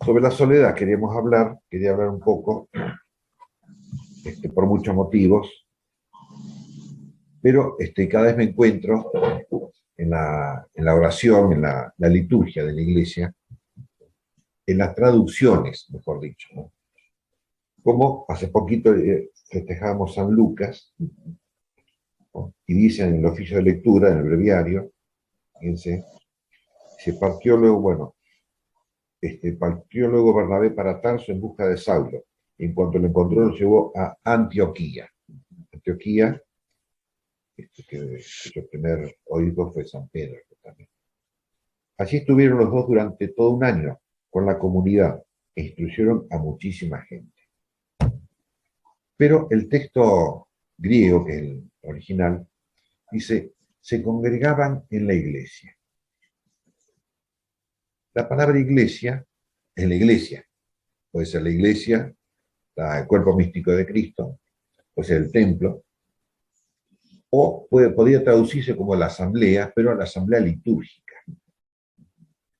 Sobre la soledad quería hablar un poco, por muchos motivos, pero cada vez me encuentro en la oración, en la liturgia de la iglesia, en las traducciones, mejor dicho, ¿no? Como hace poquito festejamos San Lucas, ¿no? Y dice en el oficio de lectura, en el breviario, fíjense, se partió luego, bueno, partió luego Bernabé para Tarso en busca de Saulo. En cuanto lo encontró, lo llevó a Antioquía. Antioquía, que su primer obispo fue San Pedro también. Allí estuvieron los dos durante todo un año con la comunidad e instruyeron a muchísima gente. Pero el texto griego, que es el original, dice, se congregaban en la iglesia. La palabra iglesia es la iglesia. Puede ser la iglesia, el cuerpo místico de Cristo, puede ser el templo, o podría traducirse como la asamblea, pero la asamblea litúrgica,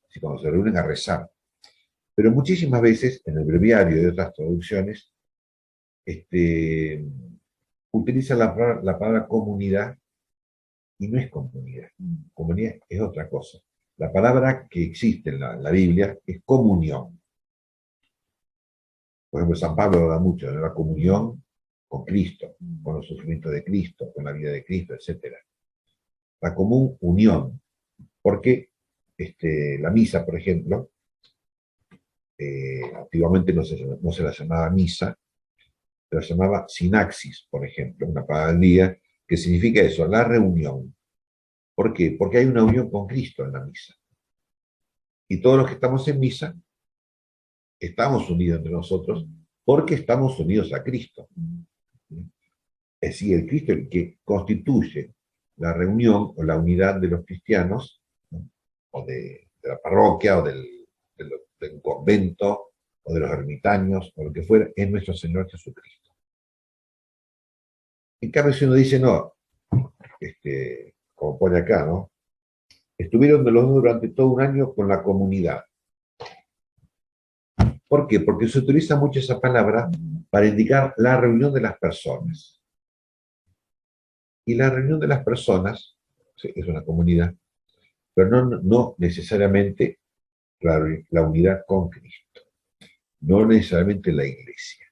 así cuando se reúnen a rezar. Pero muchísimas veces, en el breviario y otras traducciones, utiliza la palabra comunidad y no es comunidad. Comunidad es otra cosa. La palabra que existe en la Biblia es comunión. Por ejemplo, San Pablo lo da mucho, de la comunión con Cristo, con los sufrimientos de Cristo, con la vida de Cristo, etc. La común unión, porque la misa, por ejemplo, antiguamente no se la llamaba misa, se la llamaba sinaxis, por ejemplo, una palabra del día, que significa eso, la reunión. ¿Por qué? Porque hay una unión con Cristo en la misa. Y todos los que estamos en misa, estamos unidos entre nosotros porque estamos unidos a Cristo. Es decir, el Cristo el que constituye la reunión o la unidad de los cristianos, ¿no? O de la parroquia, o del convento, o de los ermitaños, o lo que fuera, es nuestro Señor Jesucristo. En cambio, si uno dice, no, como pone acá, ¿no? Estuvieron de los dos durante todo un año con la comunidad. ¿Por qué? Porque se utiliza mucho esa palabra para indicar la reunión de las personas. Y la reunión de las personas, sí, es una comunidad, pero no necesariamente la unidad con Cristo, no necesariamente la iglesia.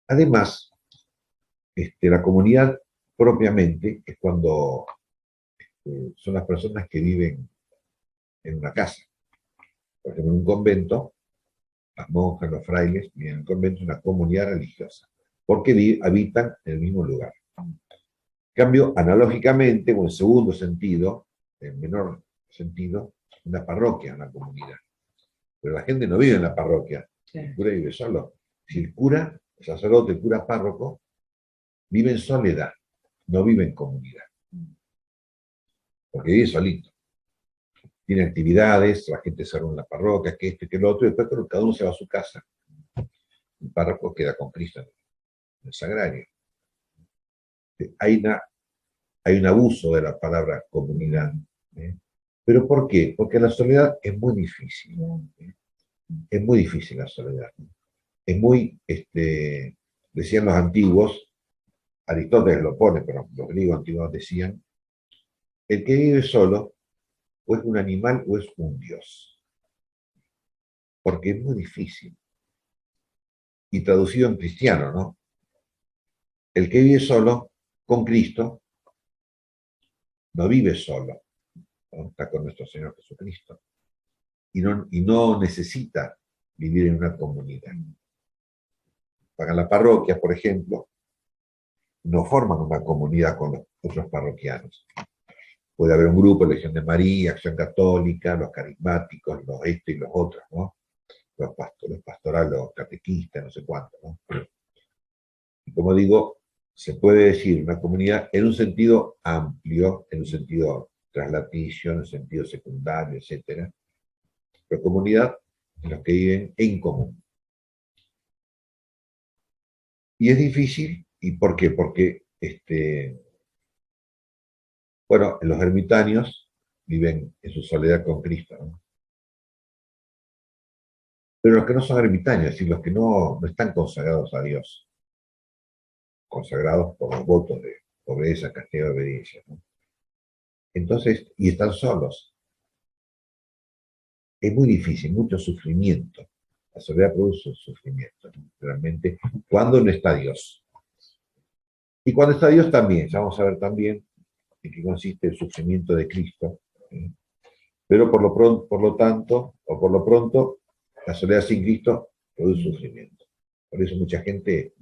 Además, la comunidad propiamente es cuando son las personas que viven en una casa. Por ejemplo, en un convento, las monjas, los frailes viven en el convento, es una comunidad religiosa, porque habitan en el mismo lugar. En cambio, analógicamente, o en segundo sentido, en menor sentido, una parroquia, una comunidad. Pero la gente no vive en la parroquia, el cura vive solo. Si el cura, el sacerdote, el cura párroco, vive en soledad, no vive en comunidad, porque vive solito. Tiene actividades, la gente se reúne en la parroquia, que que lo otro, y después cada uno se va a su casa. El párroco queda con Cristo en el sagrario. Hay un abuso de la palabra comunidad. ¿Eh? ¿Pero por qué? Porque la soledad es muy difícil. ¿Eh? Es muy difícil la soledad. Es muy, decían los antiguos, Aristóteles lo pone, pero los griegos antiguos decían, el que vive solo o es un animal o es un dios. Porque es muy difícil. Y traducido en cristiano, ¿no? El que vive solo con Cristo no vive solo, ¿no? Está con nuestro Señor Jesucristo. Y no necesita vivir en una comunidad. Para la parroquia, por ejemplo, no forman una comunidad con los otros parroquianos. Puede haber un grupo, Legión de María, Acción Católica, los carismáticos, los y los otros, ¿no? Los pastorales, los catequistas, no sé cuántos, ¿no? Y como digo, se puede decir una comunidad en un sentido amplio, en un sentido traslaticio, en un sentido secundario, etc. Pero comunidad en los que viven en común. Y es difícil, ¿y por qué? Porque, bueno, los ermitaños viven en su soledad con Cristo, ¿no? Pero los que no son ermitaños, es decir, los que no están consagrados a Dios, consagrados por los votos de pobreza, castidad y obediencia, ¿no? Entonces, y están solos. Es muy difícil, mucho sufrimiento. La soledad produce sufrimiento, ¿no? Realmente, cuando no está Dios. Y cuando está Dios también, ya vamos a ver también en qué consiste el sufrimiento de Cristo. ¿Sí? Pero por lo tanto, o por lo pronto, la soledad sin Cristo produce sufrimiento. Por eso mucha gente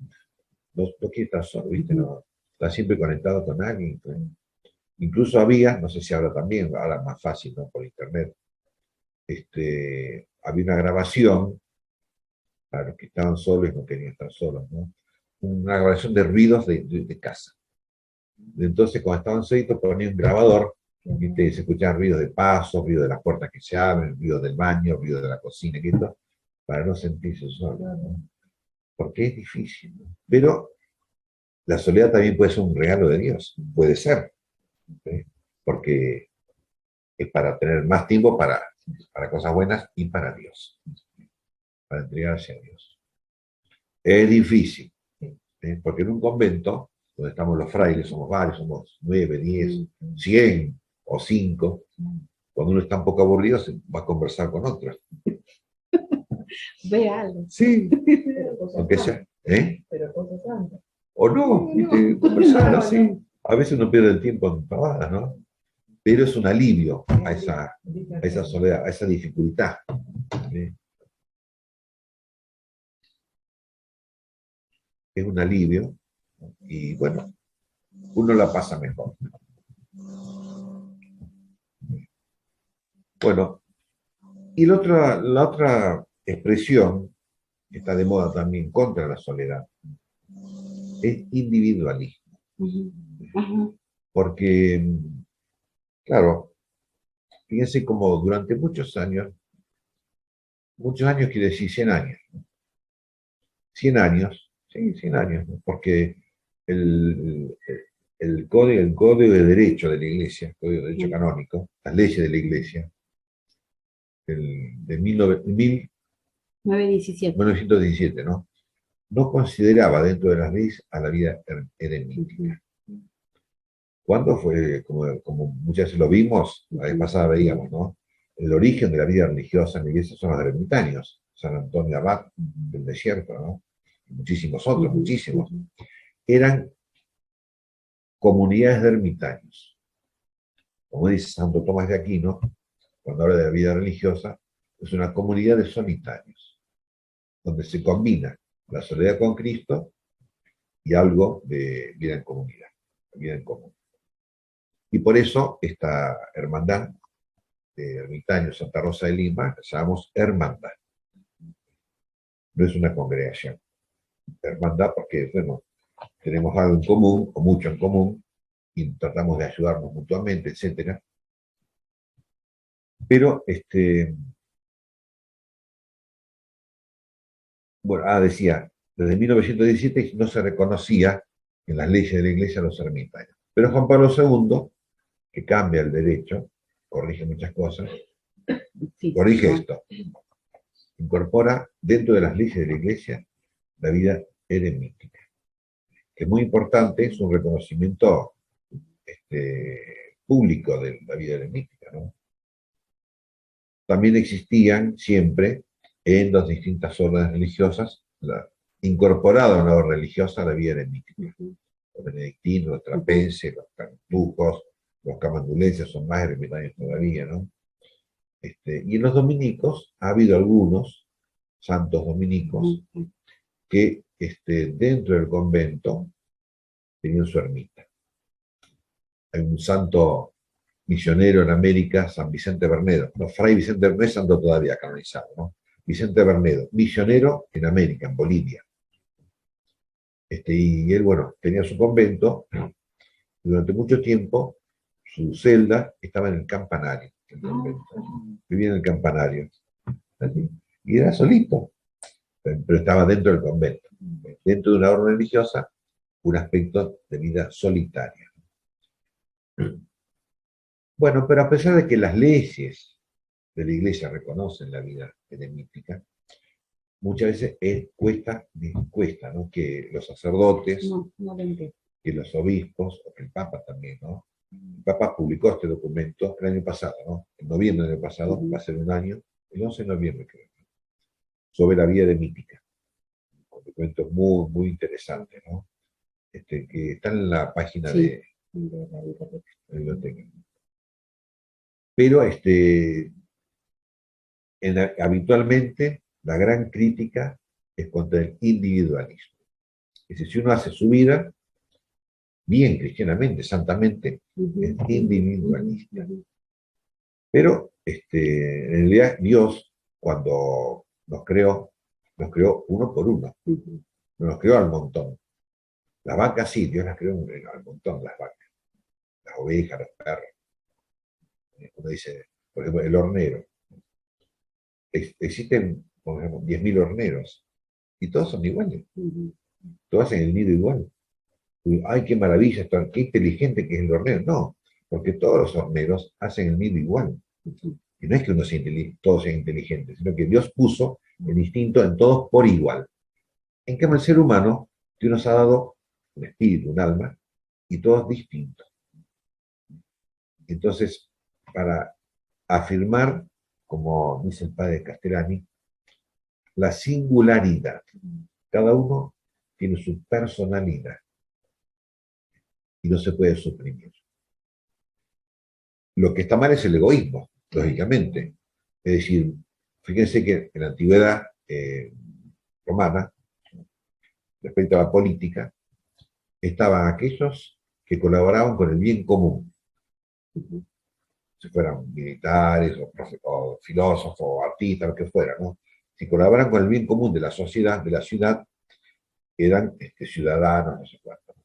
no quiere estar solo, ¿viste? No, está siempre conectado con alguien. ¿No? Incluso había, no sé si ahora también, ahora es más fácil, ¿no? Por internet, había una grabación para los que estaban solos y no querían estar solos, ¿no? Una grabación de ruidos de casa. Entonces, cuando estaban solitos, ponían un grabador, ¿viste? Se escuchaban ruidos de pasos, ruidos de las puertas que se abren, ruidos del baño, ruidos de la cocina, y esto, para no sentirse solos, ¿no? Porque es difícil, ¿no? Pero la soledad también puede ser un regalo de Dios, puede ser, ¿sí? Porque es para tener más tiempo para cosas buenas y para Dios, para entregarse a Dios. Es difícil, ¿sí? Porque en un convento, donde estamos los frailes, somos varios, somos 9, 10, 100 o 5, cuando uno está un poco aburrido, se va a conversar con otros. Ve algo. Sí, aunque sea, ¿eh? Pero cosas santas. O no, ¿viste? Conversar así. A veces uno pierde el tiempo en pavadas, ¿no? Pero es un alivio a esa soledad, a esa dificultad. ¿Sí? Es un alivio y bueno, uno la pasa mejor. Bueno, y la otra expresión que está de moda también contra la soledad es individualismo. Porque, claro, fíjense como durante muchos años quiere decir 100 años, 100 años, sí, 100 años, ¿no? Porque el, el código de derecho de la Iglesia, el código de derecho canónico, las leyes de la Iglesia, de 1917, ¿no? No consideraba dentro de las leyes a la vida eremítica. ¿Cuándo fue? Como muchas veces lo vimos, la vez pasada veíamos, ¿no? El origen de la vida religiosa en la iglesia son los ermitaños, San Antonio Abad del desierto, ¿no? Y muchísimos otros, muchísimos. Eran comunidades de ermitaños. Como dice Santo Tomás de Aquino, cuando habla de la vida religiosa, es una comunidad de solitarios, donde se combina la soledad con Cristo y algo de vida en comunidad, vida en común. Y por eso esta hermandad de ermitaños Santa Rosa de Lima la llamamos hermandad. No es una congregación. Hermandad porque, bueno, tenemos algo en común, o mucho en común, y tratamos de ayudarnos mutuamente, etc. Pero, bueno, decía, desde 1917 no se reconocía en las leyes de la Iglesia los ermitaños. Pero Juan Pablo II, que cambia el derecho, corrige muchas cosas, corrige esto, incorpora dentro de las leyes de la Iglesia la vida eremítica, que es muy importante, es un reconocimiento público de la vida eremítica, ¿no? También existían siempre en las distintas órdenes religiosas, incorporada a una orden religiosa la vida eremítica. Los benedictinos, los trapenses, los cartujos, los camandulenses son más ermitaños todavía, ¿no? Y en los dominicos ha habido algunos santos dominicos que dentro del convento tenían su ermita. Hay un santo misionero en América, San Vicente Bernedo. No, Fray Vicente no es santo todavía canonizado, ¿no? Vicente Bernedo, misionero en América, en Bolivia. Y él, bueno, tenía su convento. Durante mucho tiempo, su celda estaba en el campanario del convento. Vivía en el campanario. ¿Sí? Y era solito, pero estaba dentro del convento. Dentro de una orden religiosa, un aspecto de vida solitaria. Bueno, pero a pesar de que las leyes de la Iglesia reconocen la vida eremítica, muchas veces cuesta, ¿no? Que los sacerdotes, No lo entiendo. que los obispos, o que el Papa también, ¿no? El Papa publicó este documento el año pasado, ¿no? En noviembre del año pasado, va a ser un año, el 11 de noviembre creo, sobre la vida de Mítica. Un documento muy, muy interesante, ¿no? Que está en la página Sí, de de la biblioteca. la biblioteca. Pero habitualmente la gran crítica es contra el individualismo. Es decir, si uno hace su vida bien cristianamente, santamente, es individualista. Pero en realidad Dios, cuando nos creó uno por uno, no nos creó al montón. Las vacas sí, Dios las creó al montón, las vacas, las ovejas, los perros. Uno dice, por ejemplo, el hornero. Existen, por ejemplo, 10.000 horneros y todos son iguales. Todos hacen el nido igual. Y, ay, qué maravilla, qué inteligente que es el hornero. No, porque todos los horneros hacen el nido igual. Y no es que uno sea todos sean inteligentes, sino que Dios puso el instinto en todos por igual. En cambio, el ser humano, Dios nos ha dado un espíritu, un alma, y todos distintos. Entonces, para afirmar, como dice el padre Castellani, la singularidad. Cada uno tiene su personalidad y no se puede suprimir. Lo que está mal es el egoísmo, lógicamente. Es decir, fíjense que en la antigüedad romana, respecto a la política, estaban aquellos que colaboraban con el bien común, si fueran militares o filósofos o artistas, lo que fuera, ¿no? Si colaboran con el bien común de la sociedad, de la ciudad, eran ciudadanos, no sé cuánto.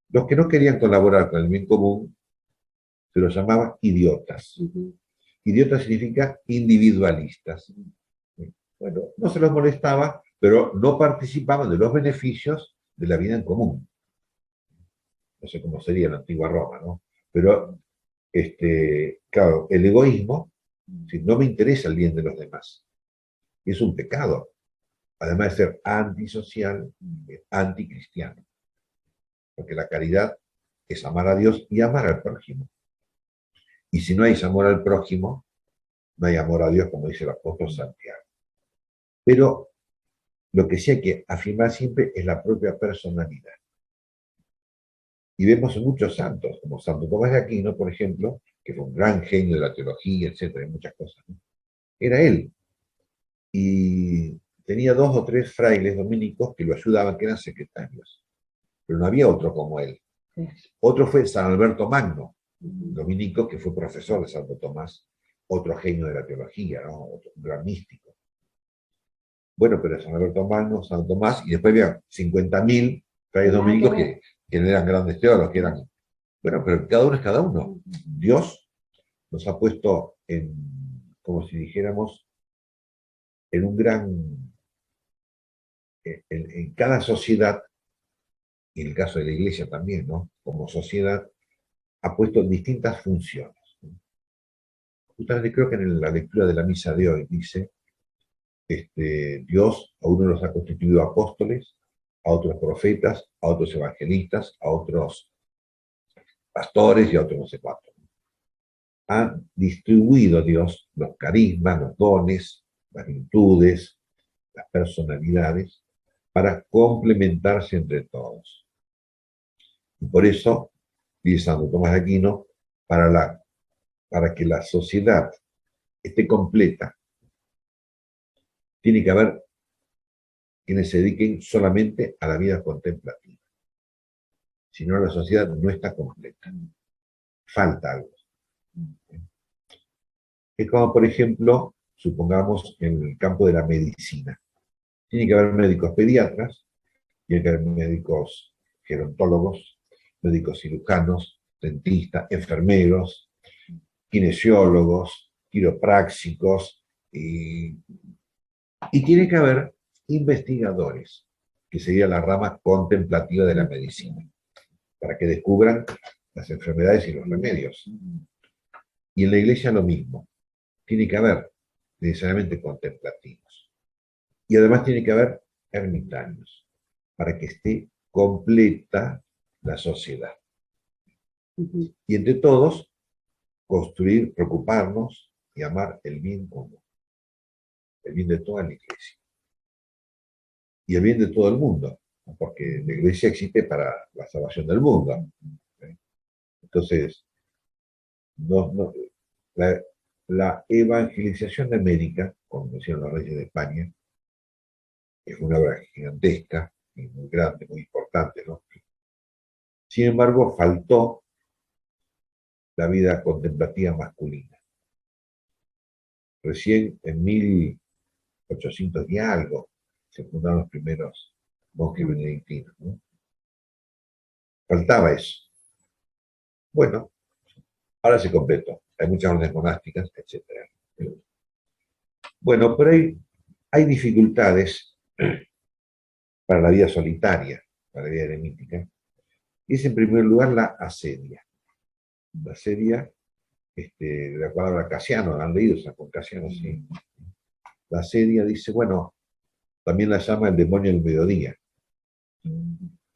Los que no querían colaborar con el bien común se los llamaba idiotas. Idiota significa individualistas. Bueno, no se los molestaba, pero no participaban de los beneficios de la vida en común. No sé cómo sería la antigua Roma, ¿no? Pero, claro, el egoísmo, si no me interesa el bien de los demás, es un pecado. Además de ser antisocial, anticristiano. Porque la caridad es amar a Dios y amar al prójimo. Y si no hay amor al prójimo, no hay amor a Dios, como dice el apóstol Santiago. Pero lo que sí hay que afirmar siempre es la propia personalidad. Y vemos en muchos santos, como Santo Tomás de Aquino, por ejemplo, que fue un gran genio de la teología, etcétera, y muchas cosas, ¿no? Era él. Y tenía 2 o 3 frailes dominicos que lo ayudaban, que eran secretarios. Pero no había otro como él. Otro fue San Alberto Magno, dominico, que fue profesor de Santo Tomás, otro genio de la teología, ¿no? Otro gran místico. Bueno, pero San Alberto Magno, San Tomás, y después había 50.000 frailes dominicos que no eran grandes teólogos, que eran... Bueno, pero cada uno es cada uno. Dios nos ha puesto como si dijéramos, en un gran... En cada sociedad, y en el caso de la Iglesia también, ¿no? Como sociedad, ha puesto distintas funciones. Justamente creo que en la lectura de la misa de hoy dice, Dios a uno los ha constituido apóstoles, a otros profetas, a otros evangelistas, a otros pastores y a otros no sé cuántos. Ha distribuido Dios los carismas, los dones, las virtudes, las personalidades, para complementarse entre todos. Y por eso, dice Santo Tomás de Aquino, para que la sociedad esté completa, tiene que haber quienes se dediquen solamente a la vida contemplativa. Si no, la sociedad no está completa. Falta algo. Es como, por ejemplo, supongamos en el campo de la medicina. Tiene que haber médicos pediatras, tiene que haber médicos gerontólogos, médicos cirujanos, dentistas, enfermeros, kinesiólogos, quiroprácticos, y tiene que haber investigadores, que sería la rama contemplativa de la medicina, para que descubran las enfermedades y los remedios. Y en la iglesia lo mismo. Tiene que haber necesariamente contemplativos. Y además tiene que haber ermitaños para que esté completa la sociedad. Y entre todos, construir, preocuparnos y amar el bien común, el bien de toda la iglesia y el bien de todo el mundo, porque la iglesia existe para la salvación del mundo. Entonces, la, la evangelización de América, como decían los reyes de España, es una obra gigantesca, y muy grande, muy importante, ¿no? Sin embargo, faltó la vida contemplativa masculina. Recién en 1800 y algo se fundaron los primeros monjes benedictinos, ¿no? Faltaba eso. Bueno, ahora se completó. Hay muchas órdenes monásticas, etc. Bueno, pero hay dificultades para la vida solitaria, para la vida eremítica. Y es en primer lugar la asedia. La asedia, de la palabra Casiano, han leído esa con Casiano, sí. La asedia dice, bueno, también la llama el demonio del mediodía.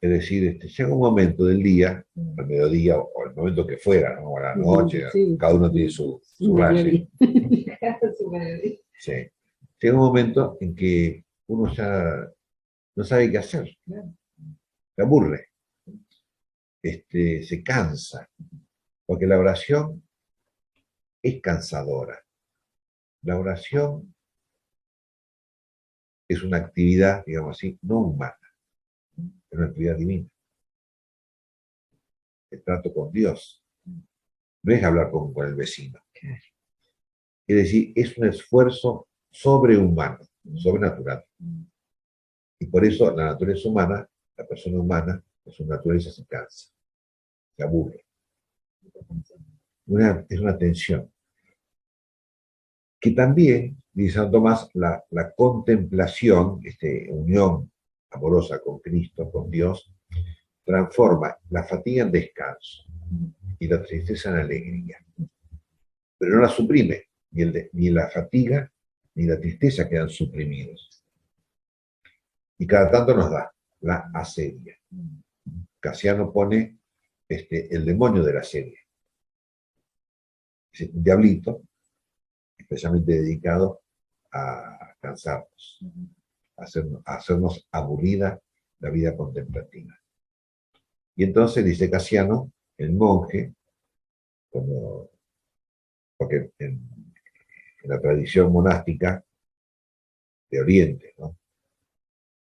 Es decir, llega un momento del día, al mediodía o el momento que fuera, ¿no? O a la noche, sí, cada uno tiene su raye. Sí. Llega un momento en que uno ya no sabe qué hacer, se aburre, se cansa, porque la oración es cansadora. La oración es una actividad, digamos así, no humana, es una actividad divina. El trato con Dios. No es hablar con el vecino. Es decir, es un esfuerzo sobrehumano, sobrenatural. Y por eso la naturaleza humana, la persona humana, en su naturaleza se cansa, se aburre. Es una tensión. Que también, dice San Tomás, la contemplación, unión amorosa con Cristo, con Dios, transforma la fatiga en descanso y la tristeza en alegría. Pero no la suprime, ni la fatiga ni la tristeza quedan suprimidos. Y cada tanto nos da la asedia. Casiano pone el demonio de la asedia. Es un diablito, especialmente dedicado a cansarnos, a hacernos aburrida la vida contemplativa. Y entonces, dice Casiano, el monje, porque en la tradición monástica de Oriente, ¿no?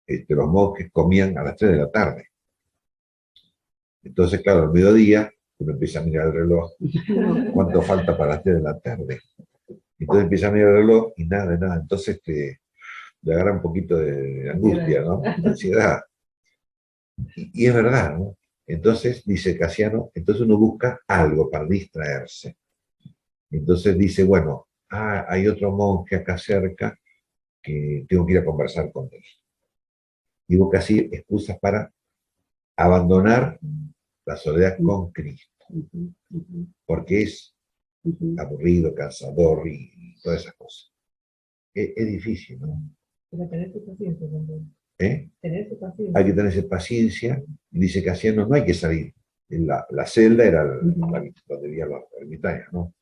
Los monjes comían a las 3 de la tarde. Entonces, claro, al mediodía, uno empieza a mirar el reloj, ¿cuánto falta para las 3 de la tarde? Entonces empieza a mirar el reloj y nada, nada. Entonces le agarra un poquito de angustia, ¿no? De ansiedad. Y es verdad, ¿no? Entonces, dice Casiano, entonces uno busca algo para distraerse. Entonces dice, bueno, hay otro monje acá cerca que tengo que ir a conversar con él. Y busca así excusas para abandonar la soledad con Cristo. Porque es aburrido, cansador y todas esas cosas. Es difícil, ¿no? Pero tener su paciencia también. Tener su paciencia. Hay que tenerse paciencia. Y dice Casiano, no hay que salir. La celda era donde vivían los ermitaños, ¿no?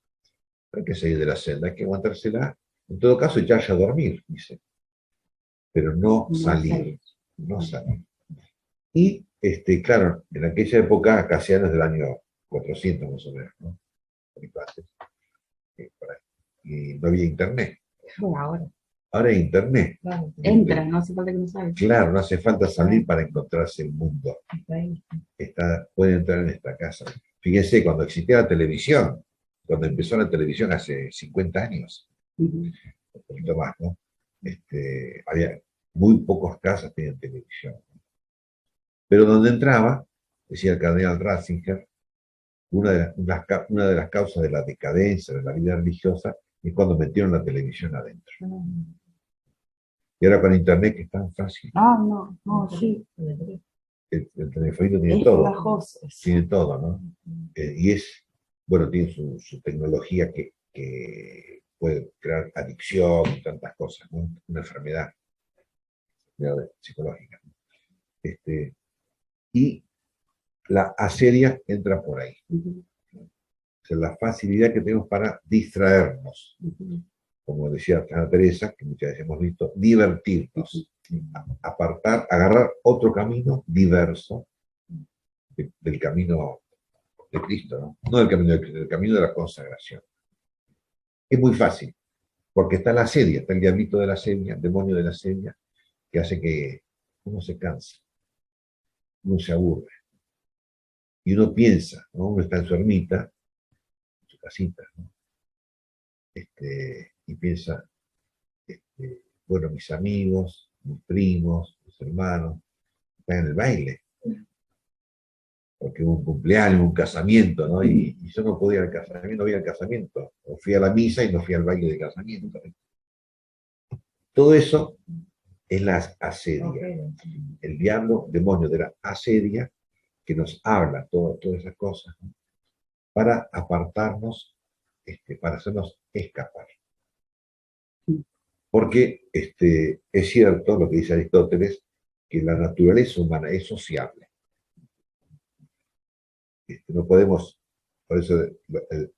No hay que salir de la celda, hay que aguantársela. En todo caso, echarse a dormir, dice. Pero no salir. No salir. Y, claro, en aquella época, Casiano es del año 400 más o menos, ¿no? Y no había internet. Ahora. Ahora hay internet. Claro, entra, no hace falta que no salga. Claro, no hace falta salir para encontrarse el mundo. Puede entrar en esta casa. Fíjense, cuando existía la televisión, cuando empezó la televisión hace 50 años, un poquito más, ¿no? Había muy pocas casas tenían televisión. Pero donde entraba, decía el cardenal Ratzinger, una de las causas de la decadencia de la vida religiosa es cuando metieron la televisión adentro. Y ahora con internet, que es tan fácil. No, sí. El telefonito tiene todo. Tiene todo, ¿no? Y bueno, tiene su tecnología que puede crear adicción y tantas cosas, ¿no? Una enfermedad. enfermedad psicológica. Y la asedia entra por ahí. O sea, la facilidad que tenemos para distraernos. Como decía Santa Teresa, que muchas veces hemos visto, divertirnos, apartar, agarrar otro camino diverso del camino de Cristo, ¿no? No del camino de Cristo, del camino de la consagración. Es muy fácil, porque está la asedia, está el diablito de la asedia, el demonio de la asedia, que hace que uno se canse, uno se aburre. Y uno piensa, ¿no? Uno está en su ermita, en su casita, ¿no? Y piensa, bueno, mis amigos, mis primos, mis hermanos, están en el baile, porque hubo un cumpleaños, un casamiento, ¿no? Y yo no podía ir al casamiento, no voy al casamiento, o fui a la misa y no fui al baile de casamiento. Todo eso es la asedia. El diablo, demonio de la asedia, que nos habla todas esas cosas, ¿no? Para apartarnos, para hacernos escapar. Porque es cierto lo que dice Aristóteles, que la naturaleza humana es sociable. No podemos, por eso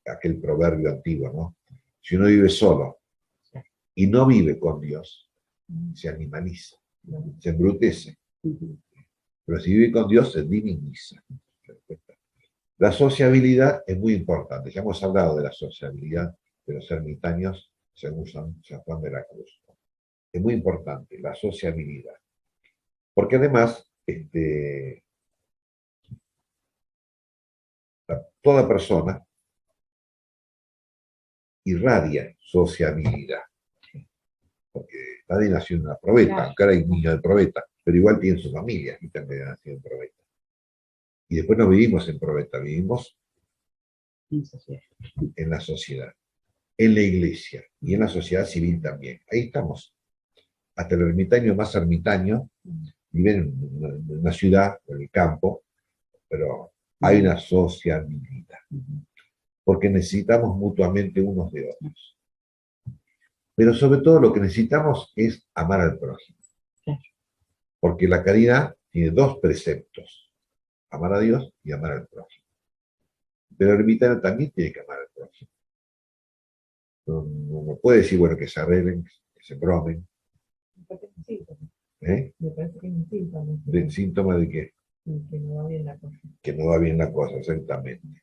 aquel proverbio antiguo, ¿no? Si uno vive solo y no vive con Dios, se animaliza, se embrutece. Pero si vive con Dios, se diviniza. La sociabilidad es muy importante. Ya hemos hablado de la sociabilidad de los ermitaños según San Juan de la Cruz. Es muy importante la sociabilidad. Porque además, toda persona irradia sociabilidad. Porque nadie nació en una probeta, aunque ahora hay niños de probeta, pero igual tienen su familia y también nació en probeta. Y después no vivimos en probeta, vivimos en la sociedad, en la iglesia y en la sociedad civil también. Ahí estamos. Hasta el ermitaño más ermitaño vive en una ciudad, en el campo, pero hay una sociabilidad. Porque necesitamos mutuamente unos de otros. Pero sobre todo lo que necesitamos es amar al prójimo. Porque la caridad tiene dos preceptos: amar a Dios y amar al prójimo. Pero el ermitaño también tiene que amar al prójimo. No puede decir, bueno, que se arreglen, que se bromen. Me parece que es un síntoma. ¿De síntoma de qué? Que no va bien la cosa. Que no va bien la cosa, exactamente.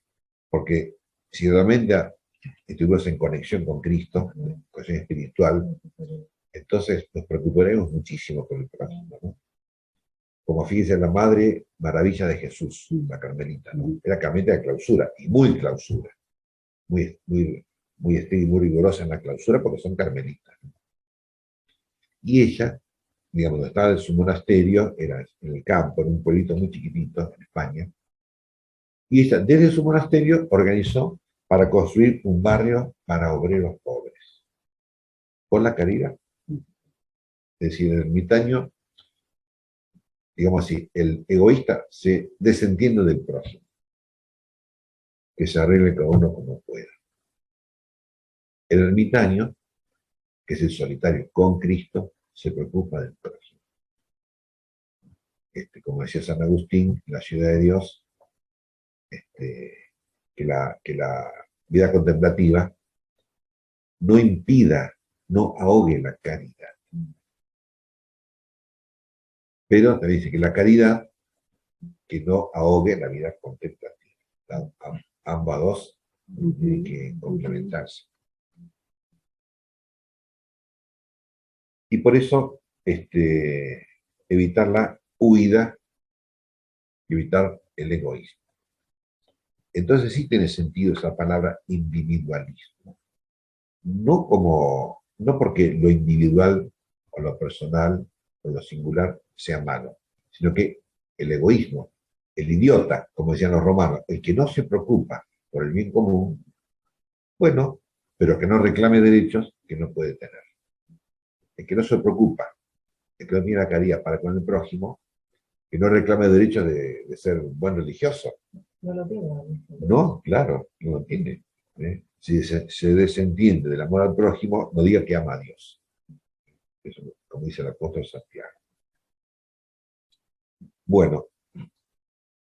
Porque si realmente estuvimos en conexión con Cristo, en conexión espiritual, entonces nos preocuparemos muchísimo por el prójimo, ¿no? Como fíjense la madre maravilla de Jesús, la carmelita, ¿no? Era carmelita de clausura, y muy clausura. Muy estricta y muy rigurosa en la clausura porque son carmelitas, ¿no? Y ella, digamos, donde estaba en su monasterio, era en el campo, en un pueblito muy chiquitito, en España, y ella desde su monasterio organizó para construir un barrio para obreros pobres, con la caridad. Es decir, el ermitaño, digamos así, el egoísta se desentiende del prójimo, que se arregle cada uno como pueda. El ermitaño, que es el solitario con Cristo, se preocupa del prójimo. Como decía San Agustín, la ciudad de Dios, que la vida contemplativa no impida, no ahogue la caridad. Pero te dice que la caridad que no ahogue la vida contemplativa. Ambas dos tienen que complementarse. Y por eso evitar la huida, evitar el egoísmo. Entonces sí tiene sentido esa palabra individualismo. No porque lo individual o lo personal o lo singular sea malo, sino que el egoísmo, el idiota, como decían los romanos, el que no se preocupa por el bien común, bueno, pero que no reclame derechos que no puede tener. El que no se preocupa, el que no tiene la caridad para con el prójimo, que no reclame derechos de ser un buen religioso. No lo tiene. No, claro, no lo tiene. Si se desentiende del amor al prójimo, no diga que ama a Dios. Eso, como dice el apóstol Santiago. Bueno,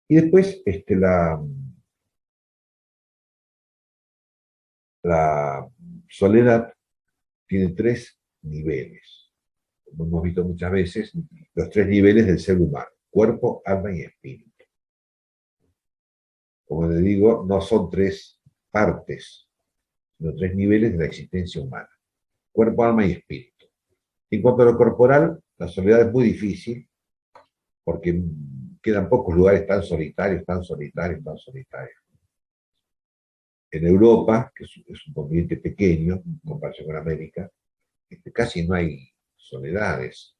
y después la soledad tiene tres niveles. Como hemos visto muchas veces, los tres niveles del ser humano: cuerpo, alma y espíritu. Como les digo, no son tres partes, sino tres niveles de la existencia humana: cuerpo, alma y espíritu. En cuanto a lo corporal, la soledad es muy difícil, porque quedan pocos lugares tan solitarios, tan solitarios, tan solitarios. En Europa, que es un continente pequeño en comparación con América, casi no hay soledades,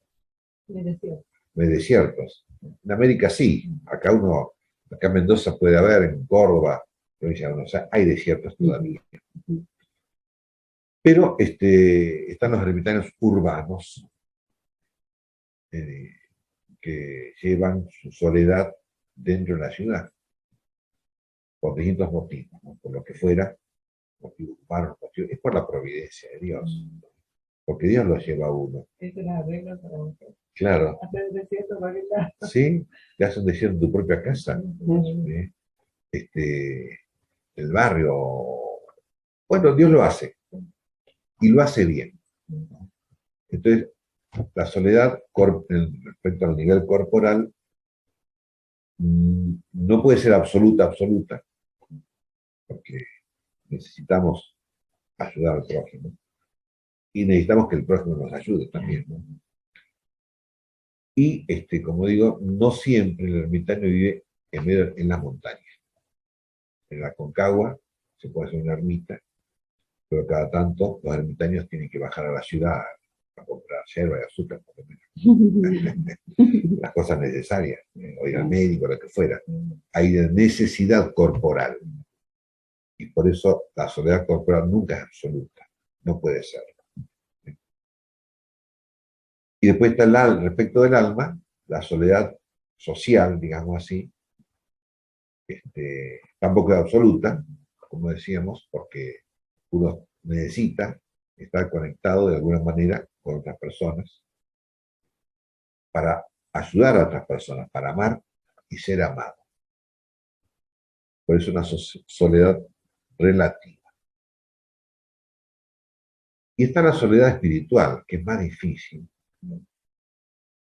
Me decía. no hay desiertos. En América sí, acá en Mendoza puede haber, en Córdoba, provincia de Buenos Aires, hay desiertos todavía. Pero están los ermitaños urbanos, que llevan su soledad dentro de la ciudad, por distintos motivos, ¿no? Por lo que fuera, motivos humanos, es por la providencia de Dios, porque Dios lo lleva a uno. Esa es la regla para usted. Claro, Hacer el desierto para que está. sí, te haces un desierto en tu propia casa, ¿sí? El barrio, bueno, Dios lo hace, y lo hace bien. Entonces, la soledad respecto al nivel corporal no puede ser absoluta, absoluta, porque necesitamos ayudar al prójimo y necesitamos que el prójimo nos ayude también, ¿no? Y, como digo, no siempre el ermitaño vive en las montañas. En la Concagua se puede hacer una ermita, pero cada tanto los ermitaños tienen que bajar a la ciudad a comprar yerba y azúcar, por lo menos. Las cosas necesarias, o ir al médico, lo que fuera. Hay necesidad corporal. Y por eso la soledad corporal nunca es absoluta, no puede ser. Y después está respecto del alma, la soledad social, digamos así, tampoco es absoluta, como decíamos, porque uno necesita estar conectado de alguna manera con otras personas para ayudar a otras personas, para amar y ser amado. Por eso es una soledad relativa. Y está la soledad espiritual, que es más difícil,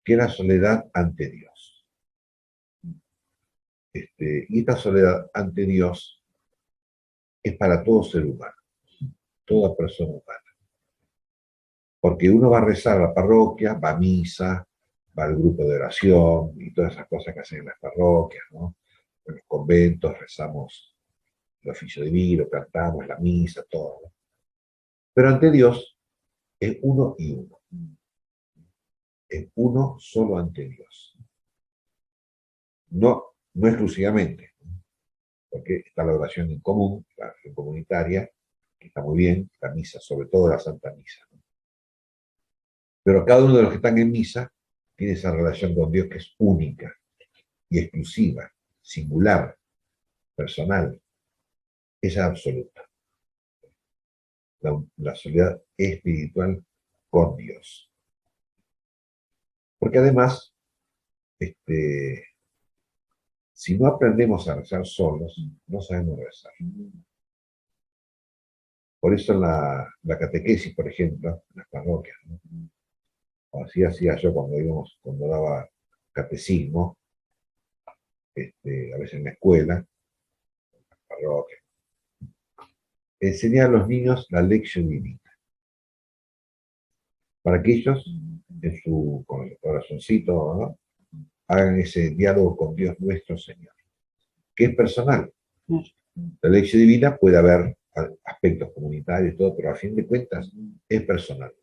que la soledad ante Dios. Y esta soledad ante Dios es para todo ser humano, toda persona humana. Porque uno va a rezar a la parroquia, va a misa, va al grupo de oración y todas esas cosas que hacen en las parroquias, ¿no? En los conventos rezamos el oficio divino, cantamos la misa, todo, ¿no? Pero ante Dios es uno y uno. Es uno solo ante Dios. No, no exclusivamente, porque está la oración en común, la oración comunitaria, que está muy bien, la misa, sobre todo la Santa Misa, ¿no? Pero cada uno de los que están en misa tiene esa relación con Dios que es única y exclusiva, singular, personal, es absoluta. La soledad espiritual con Dios. Porque además, si no aprendemos a rezar solos, no sabemos rezar. Por eso en la catequesis, por ejemplo, en las parroquias, ¿no? O así hacía yo cuando daba catecismo, a veces en la escuela, en la parroquia, enseñar a los niños la lección divina, para que ellos, con el corazoncito, ¿no?, hagan ese diálogo con Dios nuestro Señor, que es personal. La lección divina puede haber aspectos comunitarios y todo, pero a fin de cuentas es personal,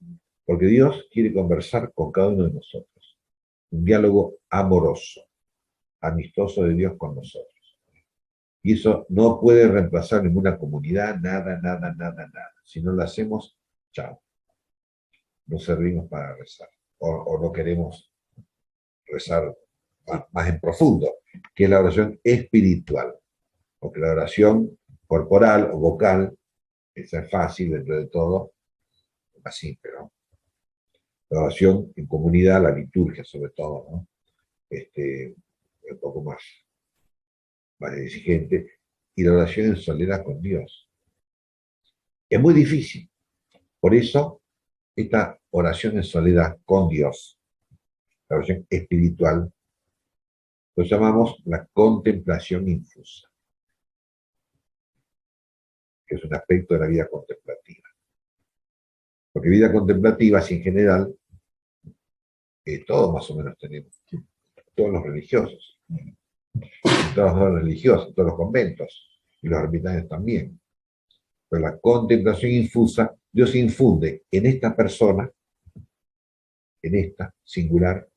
porque Dios quiere conversar con cada uno de nosotros. Un diálogo amoroso, amistoso de Dios con nosotros. Y eso no puede reemplazar ninguna comunidad, nada, nada, nada, nada. Si no lo hacemos, chao. No servimos para rezar. O no queremos rezar más en profundo, que es la oración espiritual. Porque la oración corporal o vocal, esa es fácil dentro de todo, así, pero la oración en comunidad, la liturgia sobre todo, ¿no? un poco más exigente, y la oración en soledad con Dios. Es muy difícil. Por eso, esta oración en soledad con Dios, la oración espiritual, lo llamamos la contemplación infusa, que es un aspecto de la vida contemplativa. Porque vida contemplativa, así en general, todos más o menos tenemos, todos los religiosos, todos los religiosos, todos los conventos, y los ermitaños también. Pero la contemplación infusa, Dios infunde en esta persona, en esta singular,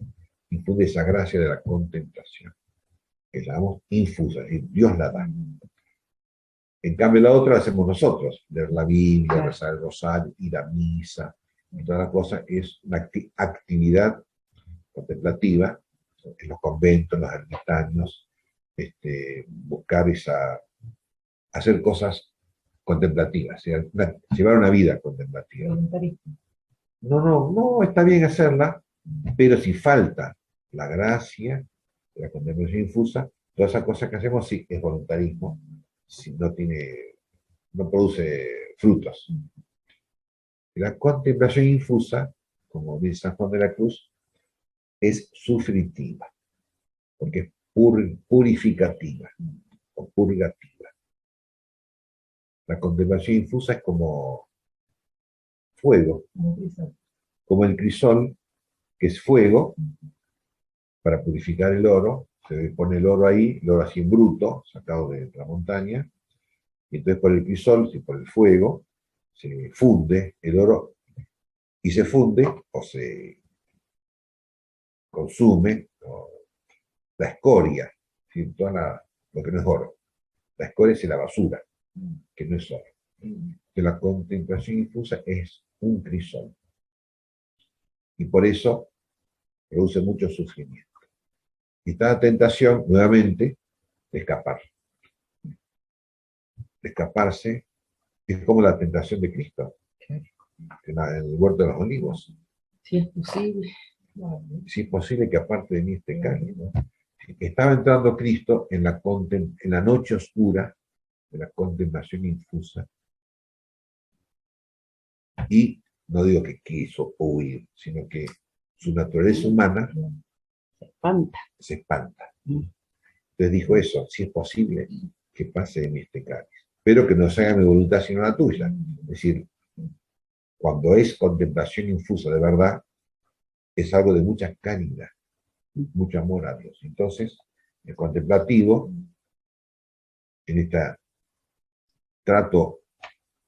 infunde esa gracia de la contemplación, que llamamos infusa, y Dios la da. En cambio, la otra la hacemos nosotros, leer la Biblia, rezar el rosario, ir a misa, y toda la cosa es una actividad contemplativa, en los conventos, los ermitaños, buscar hacer cosas contemplativas, llevar una vida contemplativa. No, está bien hacerla, pero si falta la gracia de la contemplación infusa, todas esas cosas que hacemos sí es voluntarismo, si no produce frutos. La contemplación infusa, como dice San Juan de la Cruz, es sufritiva, porque es purificativa o purgativa. La contemplación infusa es como fuego, como el crisol, que es fuego, para purificar el oro, se pone el oro ahí, el oro así en bruto, sacado de la montaña, y entonces por el crisol, por el fuego, se funde el oro, y se funde o se consume la escoria, ¿sí? Lo que no es oro. La escoria es la basura, que no es oro. Que la contemplación infusa es un crisol. Y por eso produce mucho sufrimiento. Y está la tentación, nuevamente, de escapar. De escaparse es como la tentación de Cristo, en el huerto de los olivos. Si es posible. Si es posible que aparte de mí este cáliz, ¿no? Estaba entrando Cristo en la noche oscura de la contemplación infusa, y no digo que quiso huir, sino que su naturaleza humana se espanta. Entonces dijo eso, si es posible que pase de mí este cáliz, pero que no se haga mi voluntad sino la tuya. Es decir, cuando es contemplación infusa de verdad, es algo de mucha caridad, mucho amor a Dios. Entonces, el contemplativo, en este trato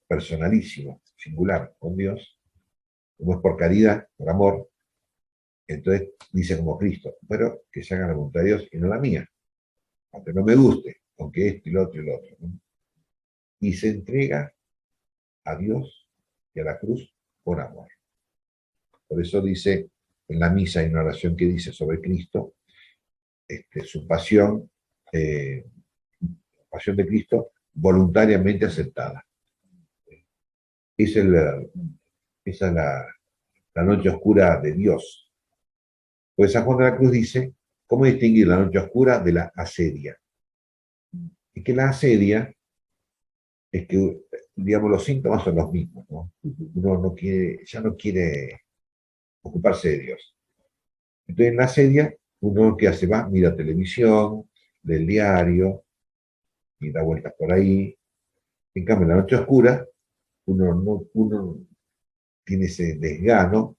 personalísimo, singular con Dios, como es por caridad, por amor, entonces dice como Cristo, pero que se haga la voluntad de Dios y no la mía, aunque no me guste, aunque esto y lo otro y lo otro, ¿no? Y se entrega a Dios y a la cruz por amor. Por eso dice, en la misa hay una oración que dice sobre Cristo, su pasión, pasión de Cristo voluntariamente aceptada. Esa es la noche oscura de Dios. Pues San Juan de la Cruz dice, ¿cómo distinguir la noche oscura de la asedia? Y que la asedia es que, digamos, los síntomas son los mismos, ¿no? Uno ya no quiere ocuparse de Dios. Entonces en la asedia, uno que hace va, mira televisión, lee el diario, y da vueltas por ahí. En cambio, en la noche oscura, uno tiene ese desgano,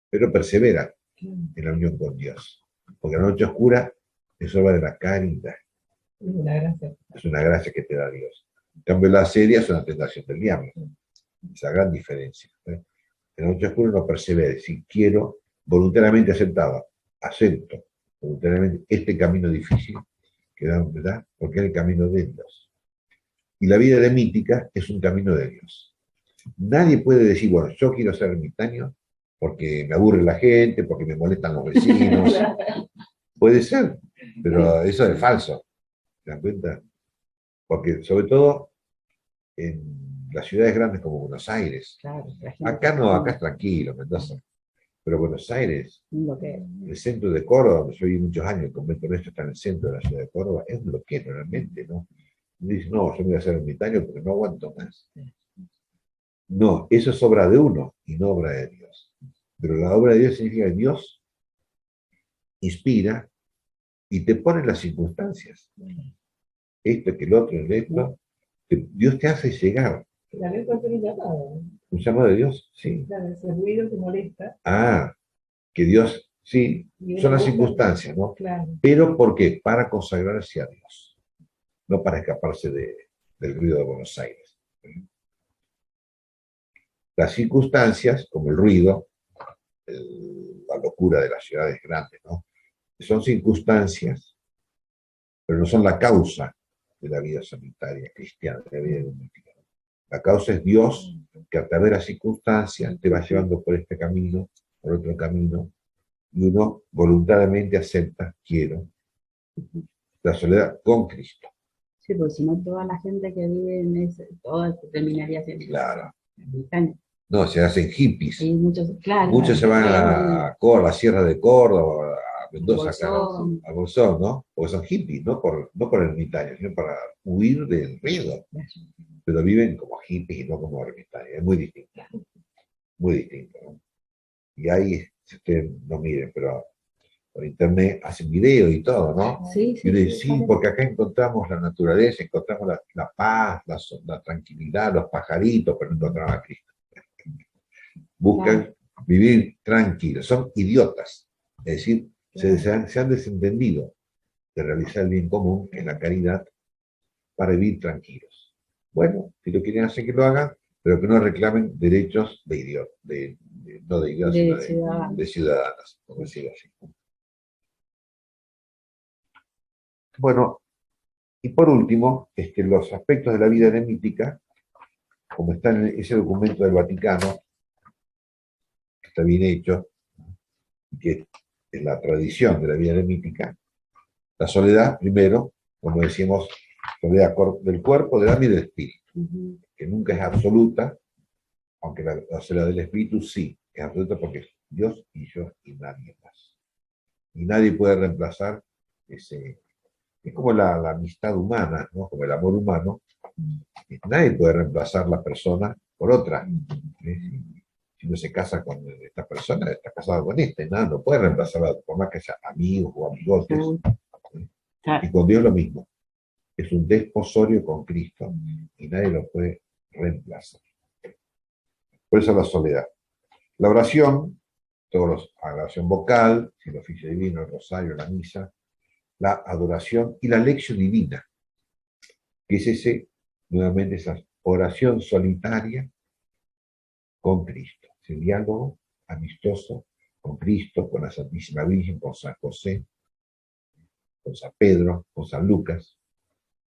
pero persevera en la unión con Dios. Porque la noche oscura es obra de la caridad. Es una gracia que te da Dios. En cambio, la asedia es una tentación del diablo. Esa gran diferencia. En la noche oscura uno persevera. Si quiero, voluntariamente aceptado, acepto voluntariamente este camino difícil, que da, ¿verdad? Porque es el camino de Dios. Y la vida eremítica es un camino de Dios. Nadie puede decir, bueno, yo quiero ser ermitaño porque me aburre la gente, porque me molestan los vecinos. Puede ser, pero eso es falso. ¿Se dan cuenta? Porque sobre todo en las ciudades grandes como Buenos Aires, acá no, acá es tranquilo, Mendoza. Pero Buenos Aires, Lo que, el centro de Córdoba, donde yo viví muchos años, el convento nuestro está en el centro de la ciudad de Córdoba, es un loquero realmente, ¿no? Y dice, no, yo me voy a hacer ermitaño porque no aguanto más. No, eso es obra de uno y no obra de Dios. Pero la obra de Dios significa que Dios inspira y te pone las circunstancias. Esto, que el otro, el esto, Dios te hace llegar. También puede ser un llamado, ¿no? ¿Un llamado de Dios? Sí. Claro, ese ruido que molesta. Ah, que Dios, sí, Y son uno las busca- circunstancias, ¿no? Claro. Pero ¿por qué? Para consagrarse a Dios, no para escaparse del ruido de Buenos Aires. Las circunstancias, como el ruido, la locura de las ciudades grandes, ¿no? Son circunstancias, pero no son la causa de la vida sanitaria cristiana, de la vida doméstica. La causa es Dios, que a través de las circunstancias te va llevando por este camino, por otro camino, y uno voluntariamente acepta, quiero, la soledad con Cristo. sí, porque si no toda la gente que vive en ese, toda terminaría siendo Claro. ermitaños. No, se hacen hippies. Y muchos, claro, Muchos se van a la Sierra de Córdoba, a Mendoza, acá, Bolsón. a Bolsón, ¿no? Porque son hippies, no por ermitaños, sino para huir del ruido. Pero viven como hippies y no como ermitaños. Es muy distinto. Muy distinto, ¿no? Y ahí, si ustedes no miren, pero por internet hacen videos y todo, ¿no? Sí, Y uno dice, sí, sí, porque acá encontramos la naturaleza, encontramos la paz, la tranquilidad, los pajaritos, pero no encontramos a Cristo. Buscan vivir tranquilos, son idiotas, es decir, se han desentendido de realizar el bien común, que es la caridad, para vivir tranquilos. Bueno, si lo quieren hacer, que lo hagan, pero que no reclamen derechos de idiotas, no de idiotas, sino de ciudadanos, por decirlo así. Bueno, y por último, los aspectos de la vida eremítica, como está en ese documento del Vaticano, que está bien hecho, que es la tradición de la vida eremítica, la soledad, primero, como decíamos, soledad del cuerpo, del alma y del espíritu, que nunca es absoluta, aunque la soledad del espíritu sí, es absoluta porque es Dios y yo y nadie más. Y nadie puede reemplazar ese. Es como la amistad humana, ¿no? Como el amor humano. Nadie puede reemplazar la persona por otra. Si uno se casa con esta persona, está casado con este, nada, no puede reemplazarla, por más que sea amigos o amigotes. Y con Dios lo mismo. Es un desposorio con Cristo y nadie lo puede reemplazar. Por eso la soledad. La oración, la oración vocal, el oficio divino, el rosario, la misa, la adoración y la lección divina, que es nuevamente esa oración solitaria con Cristo, ese diálogo amistoso con Cristo, con la Santísima Virgen, con San José, con San Pedro, con San Lucas.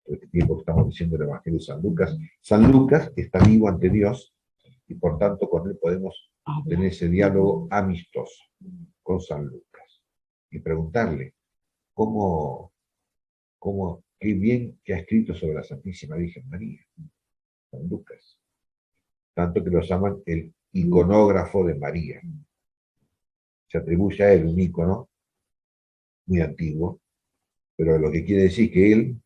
Todo este tiempo que estamos diciendo el Evangelio de San Lucas. San Lucas está vivo ante Dios y por tanto con él podemos tener ese diálogo amistoso con San Lucas y preguntarle qué bien que ha escrito sobre la Santísima Virgen María, San Lucas. Tanto que lo llaman el iconógrafo de María. Se atribuye a él un icono muy antiguo, pero lo que quiere decir que él,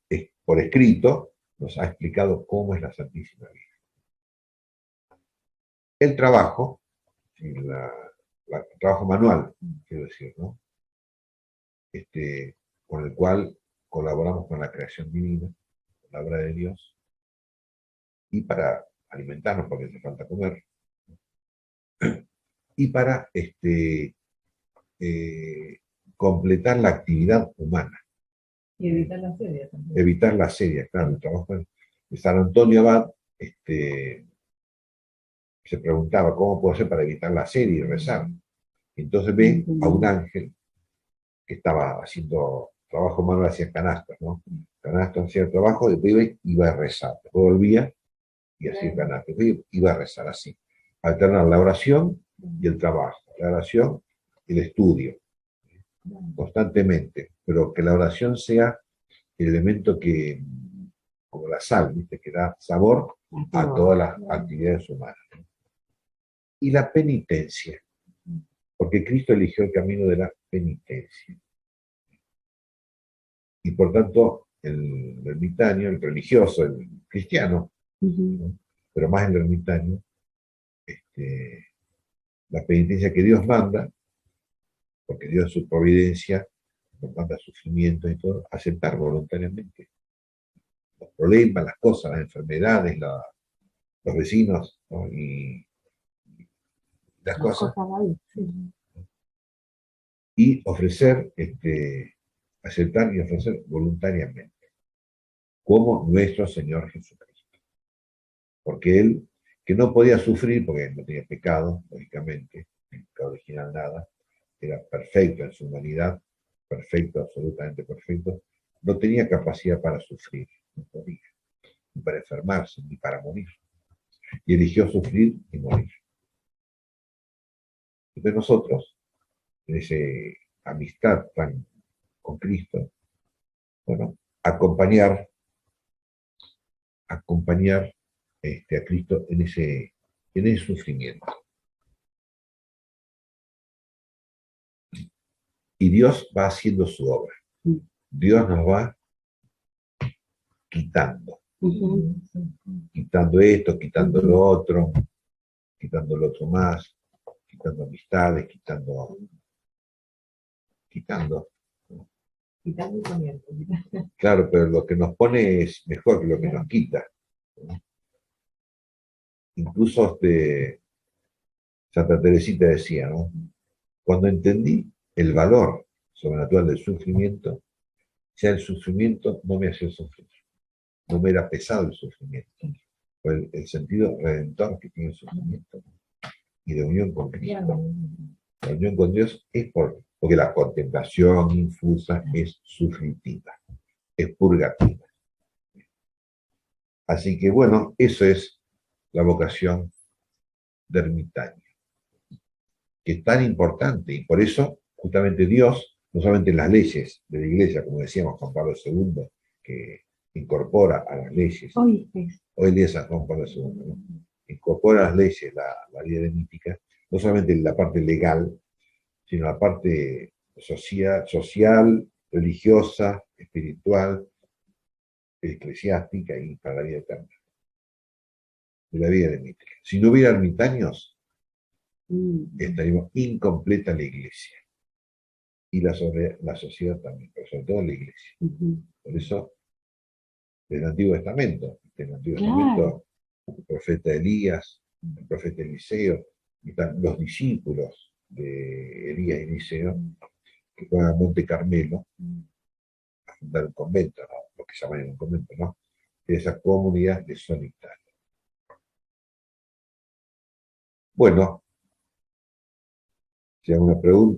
por escrito, nos ha explicado cómo es la Santísima Virgen. El trabajo, el trabajo manual, quiero decir, ¿no? Con el cual colaboramos con la creación divina, con la obra de Dios, y para alimentarnos, porque hace falta comer, y para completar la actividad humana. Y evitar la serie también. Evitar la serie, claro, el trabajo de San Antonio Abad, se preguntaba cómo puedo hacer para evitar la serie y rezar. Entonces ve a un ángel que estaba haciendo trabajo manual, hacía canastas, ¿no? Canastas, hacía el trabajo, después iba a rezar, después volvía y hacía canastas, después iba a rezar así. Alternar la oración y el trabajo, la oración y el estudio, constantemente, pero que la oración sea el elemento que, como la sal, ¿viste? Que da sabor a todas las actividades humanas. Y la penitencia, porque Cristo eligió el camino de la penitencia. Y por tanto, el ermitaño, el religioso, el cristiano, ¿no? Pero más el ermitaño, la penitencia que Dios manda, porque Dios en su providencia nos manda sufrimiento y todo, aceptar voluntariamente los problemas, las cosas, las enfermedades, los vecinos, ¿no? Y las cosas, y ofrecer, aceptar y ofrecer voluntariamente, como nuestro Señor Jesucristo. Porque Él, que no podía sufrir, porque no tenía pecado, lógicamente, el pecado original nada, era perfecto en su humanidad, perfecto, absolutamente perfecto, no tenía capacidad para sufrir, no podía, ni para enfermarse, ni para morir. Y eligió sufrir y morir. Entonces nosotros, en esa amistad tan con Cristo, bueno, acompañar a Cristo en ese sufrimiento. Y Dios va haciendo su obra. Dios nos va quitando. Quitando esto, quitando lo otro, quitando lo otro más, quitando amistades, quitando. Quitando y poniendo. Claro, pero lo que nos pone es mejor que lo que nos quita. Incluso Santa Teresita decía, ¿no? Cuando entendí el valor sobrenatural del sufrimiento, ya el sufrimiento no me hacía sufrir, no me era pesado el sufrimiento, fue el sentido redentor que tiene el sufrimiento, ¿no? Y de unión con Cristo. La unión con Dios es porque la contemplación infusa es sufritiva, es purgativa. Así que bueno, eso es la vocación de ermitaño, que es tan importante, y por eso justamente Dios, no solamente en las leyes de la Iglesia, como decíamos Juan Pablo II, que incorpora a las leyes, hoy día es San Juan Pablo II, ¿no? Incorpora a las leyes la vida eremítica, no solamente en la parte legal, sino la parte social, religiosa, espiritual, eclesiástica y para la vida eterna, de la vida eremítica. Si no hubiera ermitaños, estaríamos incompleta la Iglesia. Y la sociedad también, pero sobre todo la Iglesia. Por eso, del Antiguo Testamento, el profeta Elías, el profeta Eliseo, y los discípulos de Elías y Eliseo, que fueron a Monte Carmelo a fundar un convento, ¿no? Lo que llaman un convento, ¿no? De esa comunidad de solitarios. Bueno, si hay alguna pregunta.